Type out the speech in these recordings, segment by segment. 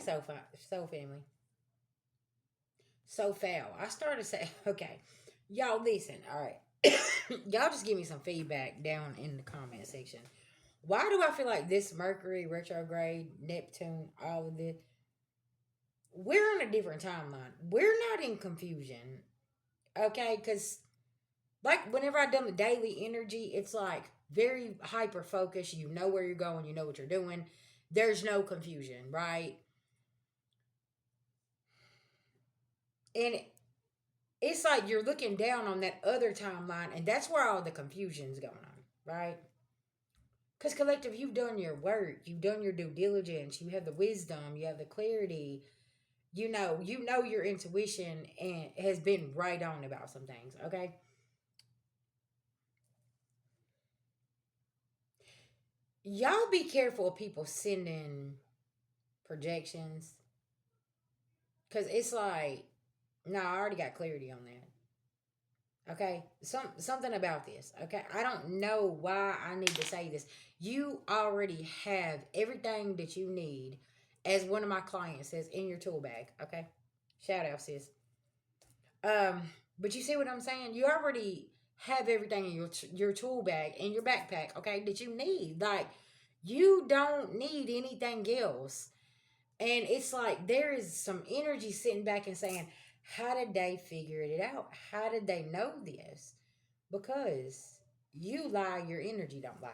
Soul family. So foul. I started saying, okay, y'all listen. All right, y'all just give me some feedback down in the comment section. Why do I feel like this Mercury retrograde, Neptune, all of this? We're on a different timeline. We're not in confusion, okay? Because like whenever I done the daily energy, it's like very hyper focused. You know where you're going. You know what you're doing. There's no confusion, right? And it's like you're looking down on that other timeline, and that's where all the confusion's going on, right? Because collective, you've done your work, you've done your due diligence, you have the wisdom, you have the clarity. You know your intuition and has been right on about some things. Okay, y'all be careful of people sending projections, because it's like, no, I already got clarity on that. Okay, something about this. Okay, I don't know why I need to say this. You already have everything that you need, as one of my clients says, in your tool bag. Okay, shout out, sis. Um, but you see what I'm saying? You already have everything in your tool bag, in your backpack. Okay, that you need. Like, you don't need anything else. And it's like there is some energy sitting back and saying, how did they figure it out? How did they know this? Because you lie, your energy don't lie,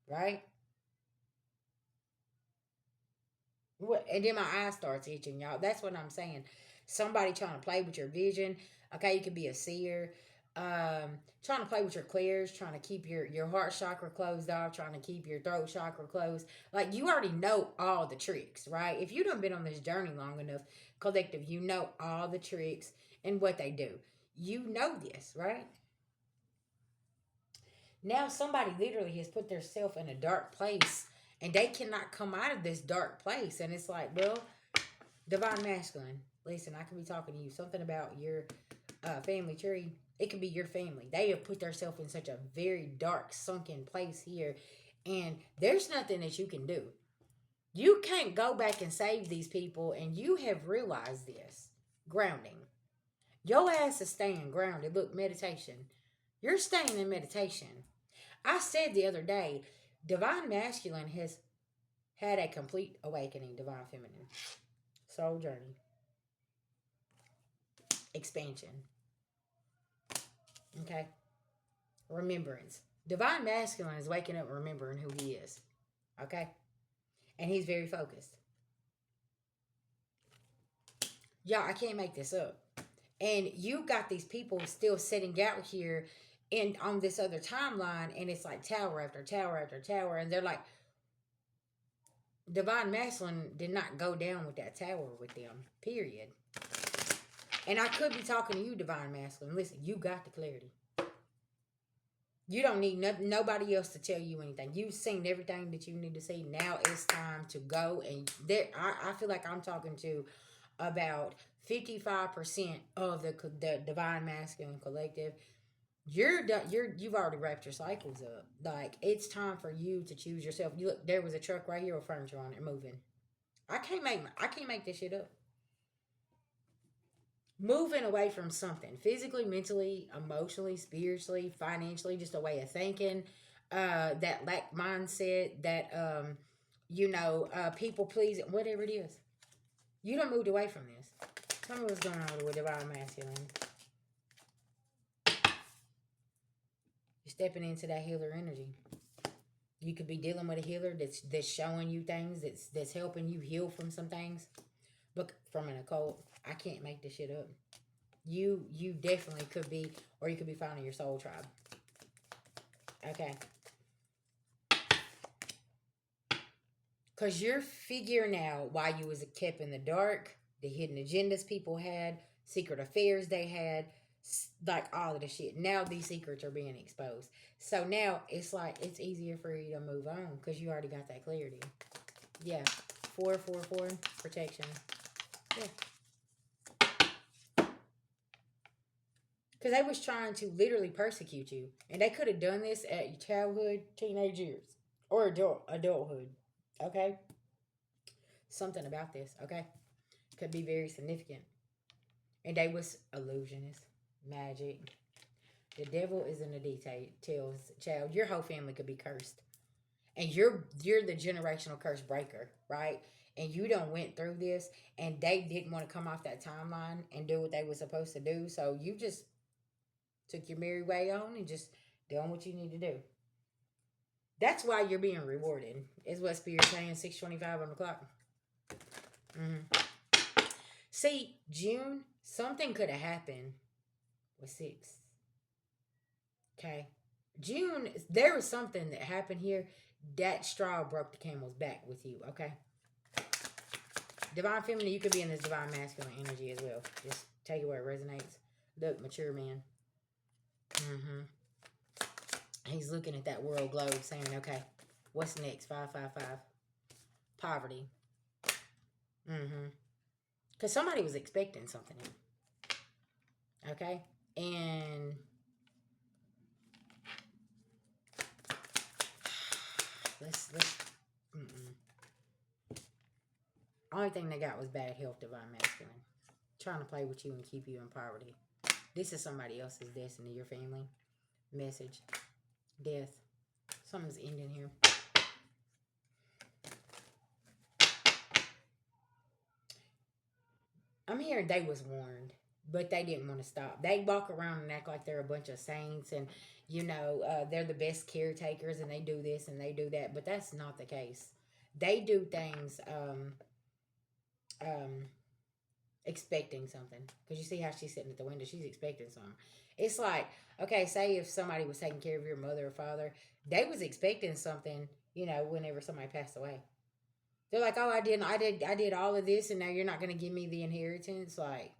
right? What? And then my eye starts itching, y'all. That's what I'm saying. Somebody trying to play with your vision. Okay, you could be a seer. Trying to play with your clairs, trying to keep your heart chakra closed off, trying to keep your throat chakra closed. Like, you already know all the tricks, right? If you done been on this journey long enough, collective, you know all the tricks and what they do. You know this, right? Now somebody literally has put themselves in a dark place, and they cannot come out of this dark place. And it's like, well, divine masculine, listen, I can be talking to you something about your family tree. It could be your family. They have put themselves in such a very dark, sunken place here, and there's nothing that you can do. You can't go back and save these people, and you have realized this. Grounding. Your ass is staying grounded. Look, meditation. You're staying in meditation. I said the other day, divine masculine has had a complete awakening, divine feminine. Soul journey. Expansion. Okay? Remembrance. Divine masculine is waking up and remembering who he is. Okay? And he's very focused. Y'all, I can't make this up. And you got these people still sitting out here in on this other timeline, and it's like tower after tower after tower, and they're like, divine masculine did not go down with that tower with them. Period. And I could be talking to you, divine masculine. Listen, you got the clarity. You don't need nobody else to tell you anything. You've seen everything that you need to see. Now it's time to go. And there, I feel like I'm talking to about 55% of the divine masculine collective. You're done. You've already wrapped your cycles up. Like, it's time for you to choose yourself. You look, there was a truck right here with furniture on it moving. I can't make this shit up. Moving away from something physically, mentally, emotionally, spiritually, financially, just a way of thinking, that lack mindset, that people pleasing, whatever it is. You don't moved away from this. Tell me what's going on with divine masculine. You're stepping into that healer energy. You could be dealing with a healer that's showing you things, that's helping you heal from some things. But from an occult, I can't make this shit up. You definitely could be, or you could be finding your soul tribe. Okay. Because you're figuring out why you was kept in the dark, the hidden agendas people had, secret affairs they had, like all of the shit. Now these secrets are being exposed. So now it's like it's easier for you to move on because you already got that clarity. Yeah. 444 protection. Yeah. Because they was trying to literally persecute you. And they could have done this at your childhood, teenage years, or adulthood. Okay? something about this, okay? Could be very significant. And they was illusionist, magic. The devil is in the details, child. Your whole family could be cursed. And you're the generational curse breaker, right? And you done went through this and they didn't want to come off that timeline and do what they were supposed to do. So you just took your merry way on and just doing what you need to do. That's why you're being rewarded. Is what Spirit's saying, 6:25 on the clock. See, June, something could have happened with 6. Okay. June, there was something that happened here. That straw broke the camel's back with you, okay? Divine feminine, you could be in this divine masculine energy as well. Just take it where it resonates. Look, mature man. He's looking at that world globe saying, okay, what's next? 555. Poverty. Because somebody was expecting something here. Okay? And let's only thing they got was bad health, divine masculine. Trying to play with you and keep you in poverty. This is somebody else's destiny, your family. Message. Death. Something's ending here. I'm hearing they was warned, but they didn't want to stop. They walk around and act like they're a bunch of saints and, they're the best caretakers and they do this and they do that. But that's not the case. They do things expecting something. Because you see how she's sitting at the window. She's expecting something. It's like, okay, say if somebody was taking care of your mother or father, they was expecting something, whenever somebody passed away. They're like, oh, I did all of this, and now you're not going to give me the inheritance. Like,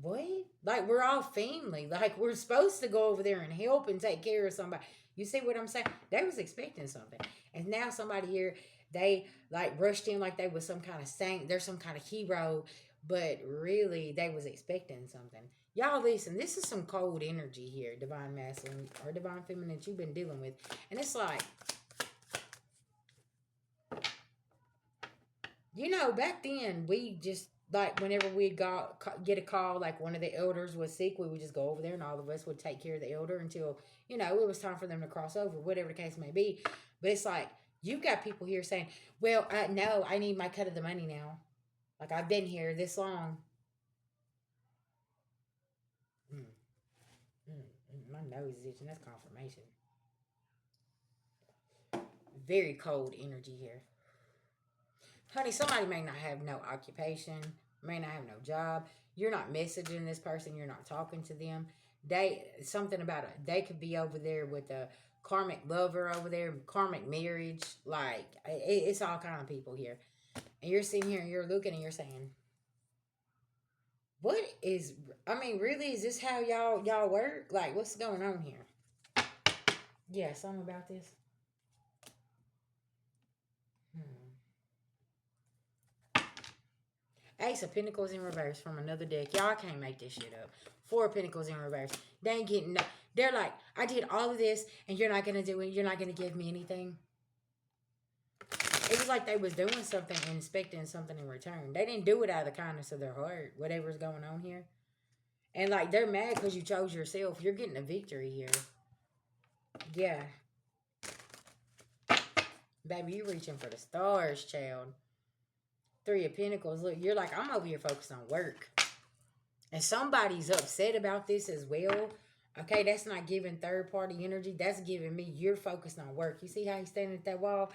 what? Like, we're all family. Like, we're supposed to go over there and help and take care of somebody. You see what I'm saying? They was expecting something, and now somebody here, they like rushed in like they was some kind of saint. They're some kind of hero, but really they was expecting something. Y'all listen, this is some cold energy here, divine masculine or divine feminine that you've been dealing with, and it's like, back then, we just, like, whenever we'd get a call, like one of the elders was sick, we would just go over there and all of us would take care of the elder until, it was time for them to cross over, whatever the case may be. But it's like, you've got people here saying, well, no, I need my cut of the money now. Like, I've been here this long. My nose is itching. That's confirmation. Very cold energy here. Honey, somebody may not have no occupation, may not have no job. You're not messaging this person. You're not talking to them. They could be over there with a karmic lover over there, karmic marriage. Like, it's all kind of people here. And you're sitting here and you're looking and you're saying, really, is this how y'all work? Like, what's going on here? Yeah, something about this. Ace of Pentacles in reverse from another deck. Y'all can't make this shit up. 4 of Pentacles in reverse. They ain't getting no. They're like, I did all of this and you're not going to do it. You're not going to give me anything. It was like they was doing something and expecting something in return. They didn't do it out of the kindness of their heart. Whatever's going on here. And like, they're mad because you chose yourself. You're getting a victory here. Yeah. Baby, you reaching for the stars, child. 3 of Pentacles. Look, you're like, I'm over here focused on work. And somebody's upset about this as well. Okay, that's not giving third-party energy. That's giving me, you're focused on work. You see how he's standing at that wall?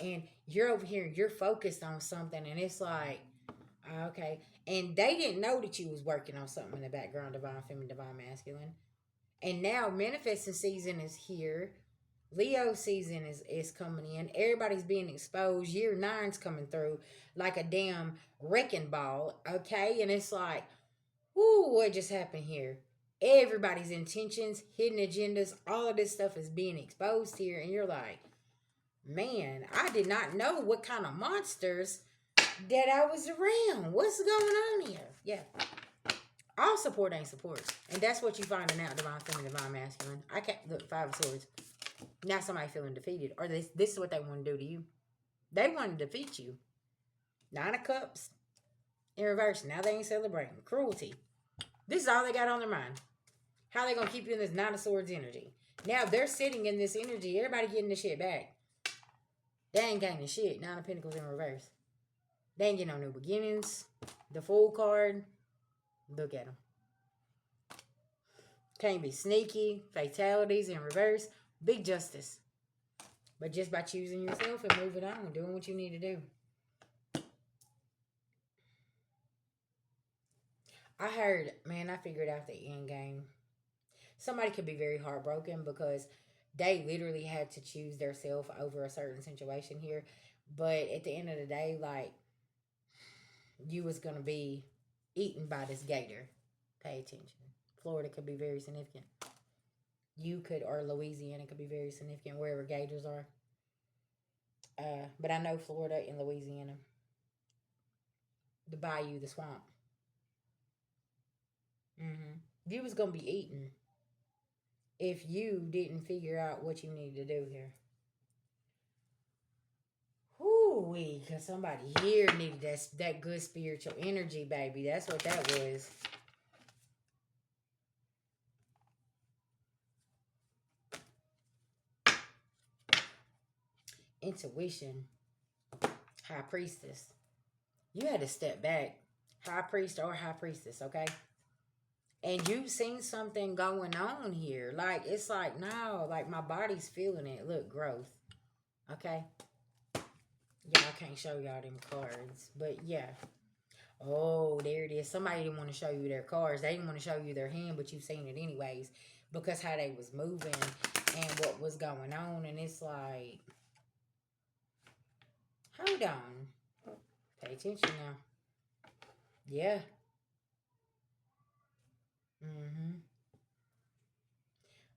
And you're over here, you're focused on something. And it's like, okay. And they didn't know that you was working on something in the background, divine feminine, divine masculine. And now manifesting season is here. Leo season is coming in. Everybody's being exposed. Year 9's coming through like a damn wrecking ball. Okay? And it's like, whoo, what just happened here? Everybody's intentions, hidden agendas, all of this stuff is being exposed here. And you're like, man, I did not know what kind of monsters that I was around. What's going on here? Yeah. All support ain't support. And that's what you finding out, divine feminine, divine masculine. I can't, look, 5 of Swords. Now somebody feeling defeated. Or this is what they want to do to you. They want to defeat you. Nine of Cups in reverse. Now they ain't celebrating. Cruelty. This is all they got on their mind. How they gonna keep you in this Nine of Swords energy? Now they're sitting in this energy. Everybody getting the shit back. They ain't gaining shit. Nine of Pentacles in reverse. They ain't getting no new beginnings. The Fool card. Look at them. Can't be sneaky. Fatalities in reverse. Big justice. But just by choosing yourself and moving on. Doing what you need to do. I heard, man, I figured out the end game. Somebody could be very heartbroken because they literally had to choose their self over a certain situation here. But at the end of the day, like, you was going to be eaten by this gator. Pay attention. Florida could be very significant. You could, or Louisiana could be very significant, wherever gators are. But I know Florida and Louisiana. The bayou, the swamp. You was going to be eaten if you didn't figure out what you need to do here. Whoo-wee, because somebody here needed that good spiritual energy, baby. That's what that was. Intuition. High Priestess. You had to step back. High Priest or High Priestess, okay? And you've seen something going on here. Like, it's like, no, like my body's feeling it. Look, growth. Okay? Yeah, I can't show y'all them cards. But yeah. Oh, there it is. Somebody didn't want to show you their cards. They didn't want to show you their hand, but you've seen it anyways. Because how they was moving and what was going on. And it's like, hold on. Pay attention now. Yeah.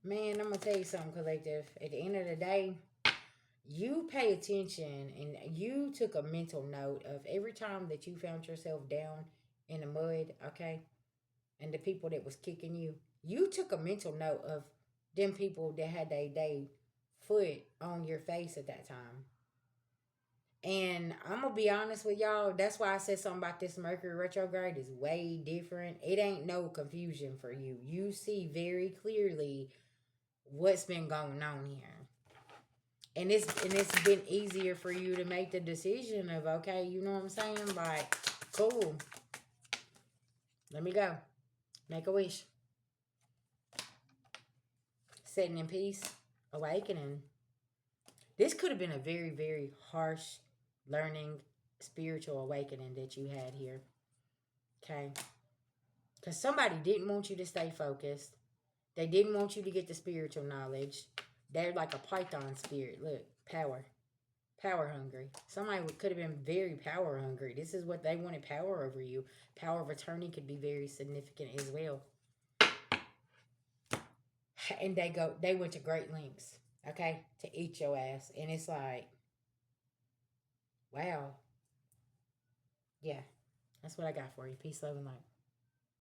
Man, I'm going to tell you something, collective. At the end of the day, you pay attention and you took a mental note of every time that you found yourself down in the mud, okay? And the people that was kicking you, you took a mental note of them people that had they foot on your face at that time. And I'm going to be honest with y'all. That's why I said something about this Mercury retrograde is way different. It ain't no confusion for you. You see very clearly what's been going on here. And it's been easier for you to make the decision of, okay, you know what I'm saying? Like, cool. Let me go. Make a wish. Sitting in peace. Awakening. This could have been a very, very harsh learning, spiritual awakening that you had here. Okay? Because somebody didn't want you to stay focused. They didn't want you to get the spiritual knowledge. They're like a python spirit. Look, power. Power hungry. Somebody could have been very power hungry. This is what they wanted, power over you. Power of attorney could be very significant as well. And they went to great lengths, okay, to eat your ass. And it's like, wow. Yeah, that's what I got for you. Peace, love, and light.